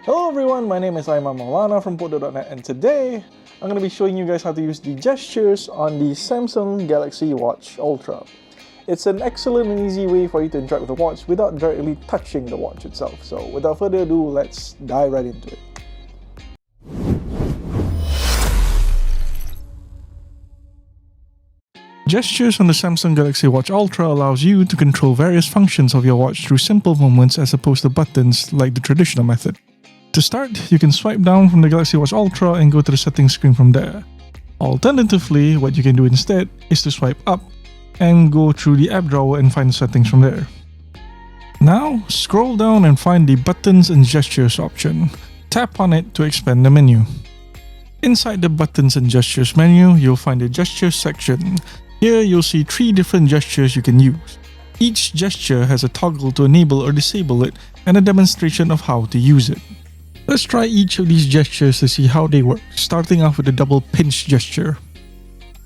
Hello everyone, my name is Aiman Maulana from Unported.net, and today I'm going to be showing you guys how to use the gestures on the Samsung Galaxy Watch Ultra. It's an excellent and easy way for you to interact with the watch without directly touching the watch itself. So without further ado, let's dive right into it. Gestures on the Samsung Galaxy Watch Ultra allows you to control various functions of your watch through simple movements as opposed to buttons like the traditional method. To start, you can swipe down from the Galaxy Watch Ultra and go to the settings screen from there. Alternatively, what you can do instead is to swipe up and go through the app drawer and find the settings from there. Now, scroll down and find the Buttons and Gestures option. Tap on it to expand the menu. Inside the Buttons and Gestures menu, you'll find the Gestures section. Here, you'll see 3 different gestures you can use. Each gesture has a toggle to enable or disable it and a demonstration of how to use it. Let's try each of these gestures to see how they work, starting off with the double pinch gesture.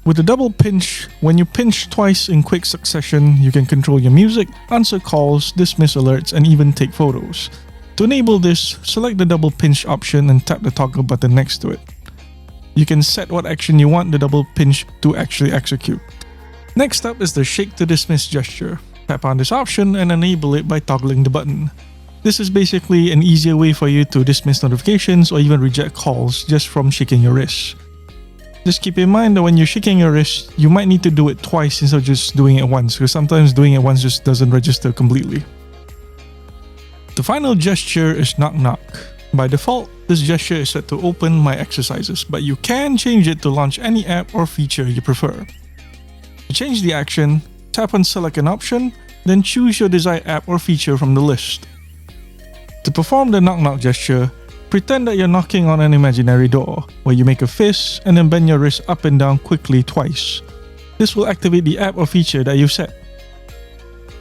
With the double pinch, when you pinch twice in quick succession, you can control your music, answer calls, dismiss alerts, and even take photos. To enable this, select the double pinch option and tap the toggle button next to it. You can set what action you want the double pinch to actually execute. Next up is the shake to dismiss gesture. Tap on this option and enable it by toggling the button. This is basically an easier way for you to dismiss notifications or even reject calls just from shaking your wrist. Just keep in mind that when you're shaking your wrist, you might need to do it twice instead of just doing it once, because sometimes doing it once just doesn't register completely. The final gesture is knock knock. By default, this gesture is set to open my exercises, but you can change it to launch any app or feature you prefer. To change the action, tap on select an option, then choose your desired app or feature from the list. To perform the knock knock gesture, pretend that you're knocking on an imaginary door, where you make a fist and then bend your wrist up and down quickly twice. This will activate the app or feature that you've set.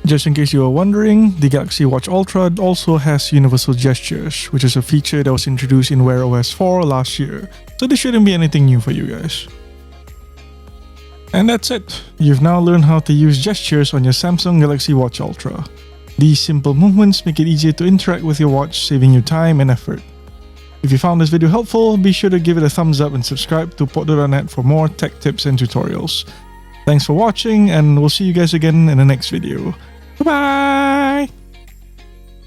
Just in case you were wondering, the Galaxy Watch Ultra also has universal gestures, which is a feature that was introduced in Wear OS 4 last year, so this shouldn't be anything new for you guys. And that's it. You've now learned how to use gestures on your Samsung Galaxy Watch Ultra. These simple movements make it easier to interact with your watch, saving you time and effort. If you found this video helpful, be sure to give it a thumbs up and subscribe to Unported.net for more tech tips and tutorials. Thanks for watching, and we'll see you guys again in the next video. Bye-bye!